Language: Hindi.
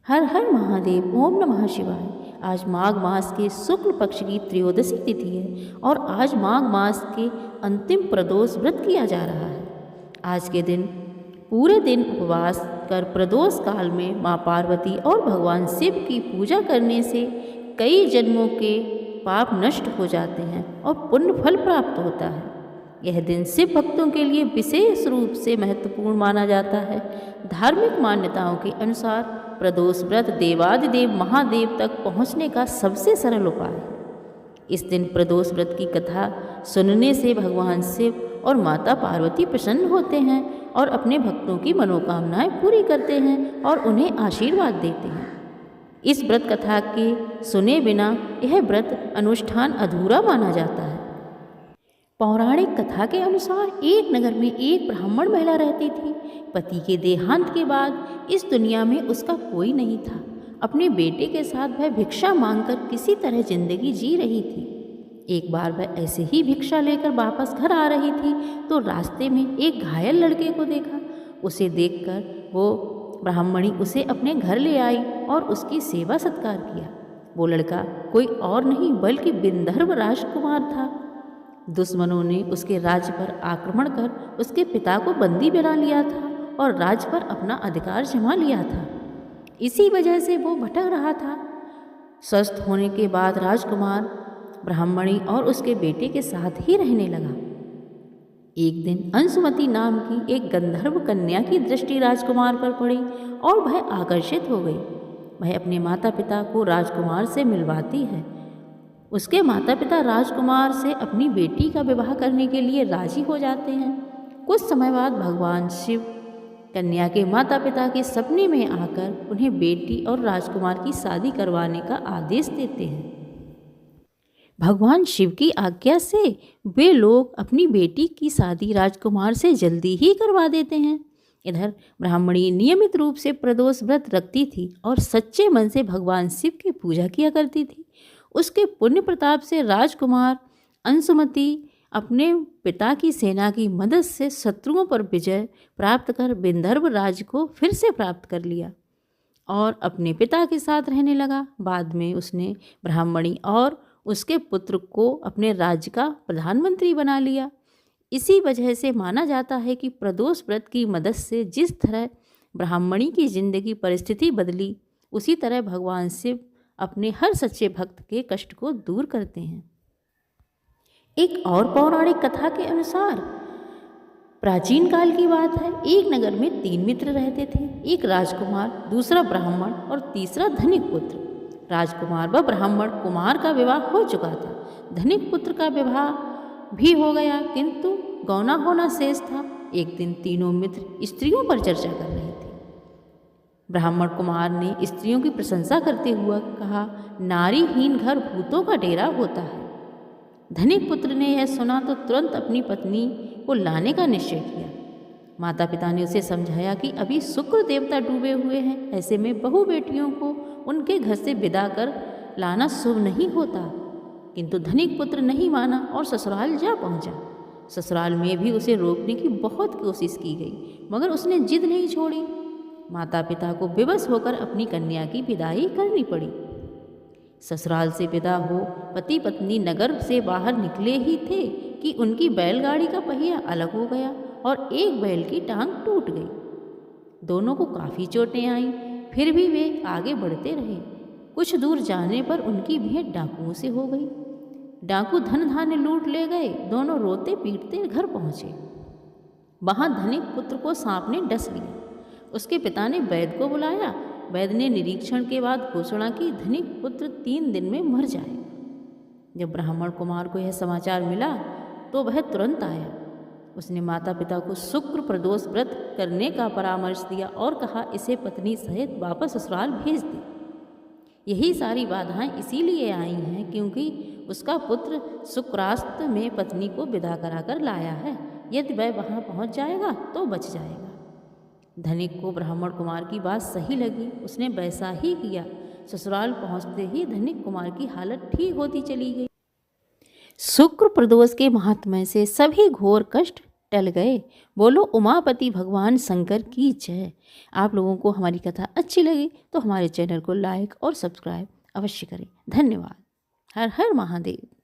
हर हर महादेव। ओम नमः शिवाय। आज माघ मास के शुक्ल पक्ष की त्रयोदशी तिथि है और आज माघ मास के अंतिम प्रदोष व्रत किया जा रहा है। आज के दिन पूरे दिन उपवास कर प्रदोष काल में माँ पार्वती और भगवान शिव की पूजा करने से कई जन्मों के पाप नष्ट हो जाते हैं और पुण्य फल प्राप्त होता है। यह दिन शिव भक्तों के लिए विशेष रूप से महत्वपूर्ण माना जाता है। धार्मिक मान्यताओं के अनुसार प्रदोष व्रत देवादिदेव महादेव तक पहुँचने का सबसे सरल उपाय है। इस दिन प्रदोष व्रत की कथा सुनने से भगवान शिव और माता पार्वती प्रसन्न होते हैं और अपने भक्तों की मनोकामनाएं पूरी करते हैं और उन्हें आशीर्वाद देते हैं। इस व्रत कथा के सुने बिना यह व्रत अनुष्ठान अधूरा माना जाता है। पौराणिक कथा के अनुसार एक नगर में एक ब्राह्मण महिला रहती थी। पति के देहांत के बाद इस दुनिया में उसका कोई नहीं था। अपने बेटे के साथ वह भिक्षा मांगकर किसी तरह जिंदगी जी रही थी। एक बार वह ऐसे ही भिक्षा लेकर वापस घर आ रही थी तो रास्ते में एक घायल लड़के को देखा। उसे देखकर वो ब्राह्मणी उसे अपने घर ले आई और उसकी सेवा सत्कार किया। वो लड़का कोई और नहीं बल्कि विंध्यर्व राजकुमार था। दुश्मनों ने उसके राज्य पर आक्रमण कर उसके पिता को बंदी बना लिया था और राज्य पर अपना अधिकार जमा लिया था। इसी वजह से वो भटक रहा था। स्वस्थ होने के बाद राजकुमार ब्राह्मणी और उसके बेटे के साथ ही रहने लगा। एक दिन अंशुमती नाम की एक गंधर्व कन्या की दृष्टि राजकुमार पर पड़ी और वह आकर्षित हो गई। वह अपने माता पिता को राजकुमार से मिलवाती है। उसके माता पिता राजकुमार से अपनी बेटी का विवाह करने के लिए राजी हो जाते हैं। कुछ समय बाद भगवान शिव कन्या के माता पिता के सपने में आकर उन्हें बेटी और राजकुमार की शादी करवाने का आदेश देते हैं। भगवान शिव की आज्ञा से वे लोग अपनी बेटी की शादी राजकुमार से जल्दी ही करवा देते हैं। इधर ब्राह्मणी नियमित रूप से प्रदोष व्रत रखती थी और सच्चे मन से भगवान शिव की पूजा किया करती थी। उसके पुण्य प्रताप से राजकुमार अंशुमती अपने पिता की सेना की मदद से शत्रुओं पर विजय प्राप्त कर विंध्यर्व राज्य को फिर से प्राप्त कर लिया और अपने पिता के साथ रहने लगा। बाद में उसने ब्राह्मणी और उसके पुत्र को अपने राज्य का प्रधानमंत्री बना लिया। इसी वजह से माना जाता है कि प्रदोष व्रत की मदद से जिस तरह ब्राह्मणी की जिंदगी परिस्थिति बदली, उसी तरह भगवान शिव अपने हर सच्चे भक्त के कष्ट को दूर करते हैं। एक और पौराणिक कथा के अनुसार प्राचीन काल की बात है। एक नगर में 3 मित्र रहते थे, एक राजकुमार, दूसरा ब्राह्मण और तीसरा धनिक पुत्र। राजकुमार व ब्राह्मण कुमार का विवाह हो चुका था। धनिक पुत्र का विवाह भी हो गया किंतु गौना होना शेष था। एक दिन तीनों मित्र स्त्रियों पर चर्चा कर रहे थे। ब्राह्मण कुमार ने स्त्रियों की प्रशंसा करते हुए कहा, नारीहीन घर भूतों का डेरा होता है। धनिक पुत्र ने यह सुना तो तुरंत अपनी पत्नी को लाने का निश्चय किया। माता पिता ने उसे समझाया कि अभी शुक्र देवता डूबे हुए हैं, ऐसे में बहू बेटियों को उनके घर से विदा कर लाना शुभ नहीं होता। किंतु धनिक पुत्र नहीं माना और ससुराल जा पहुंचा। ससुराल में भी उसे रोकने की बहुत कोशिश की गई मगर उसने जिद नहीं छोड़ी। माता पिता को विवश होकर अपनी कन्या की विदाई करनी पड़ी। ससुराल से विदा हो पति पत्नी नगर से बाहर निकले ही थे कि उनकी बैलगाड़ी का पहिया अलग हो गया और एक बैल की टांग टूट गई। दोनों को काफ़ी चोटें आईं, फिर भी वे आगे बढ़ते रहे। कुछ दूर जाने पर उनकी भेंट डाकुओं से हो गई। डाकू धन धान्य लूट ले गए। दोनों रोते पीटते घर पहुँचे। वहाँ धनिक पुत्र को सांप ने डस लिया। उसके पिता ने वैद्य को बुलाया। वैद्य ने निरीक्षण के बाद घोषणा की, धनिक पुत्र 3 दिन में मर जाएगा। जब ब्राह्मण कुमार को यह समाचार मिला तो वह तुरंत आया। उसने माता पिता को शुक्र प्रदोष व्रत करने का परामर्श दिया और कहा, इसे पत्नी सहित वापस ससुराल भेज दे। यही सारी बाधाएं इसीलिए आई हैं क्योंकि उसका पुत्र शुक्रास्त में पत्नी को विदा कराकर लाया है। यदि वह वहाँ पहुँच जाएगा तो बच जाएगा। धनिक को ब्राह्मण कुमार की बात सही लगी। उसने वैसा ही किया। ससुराल पहुँचते ही धनिक कुमार की हालत ठीक होती चली गई। शुक्र प्रदोष के महात्म्य से सभी घोर कष्ट टल गए। बोलो उमापति भगवान शंकर की जय। आप लोगों को हमारी कथा अच्छी लगी तो हमारे चैनल को लाइक और सब्सक्राइब अवश्य करें। धन्यवाद। हर हर महादेव।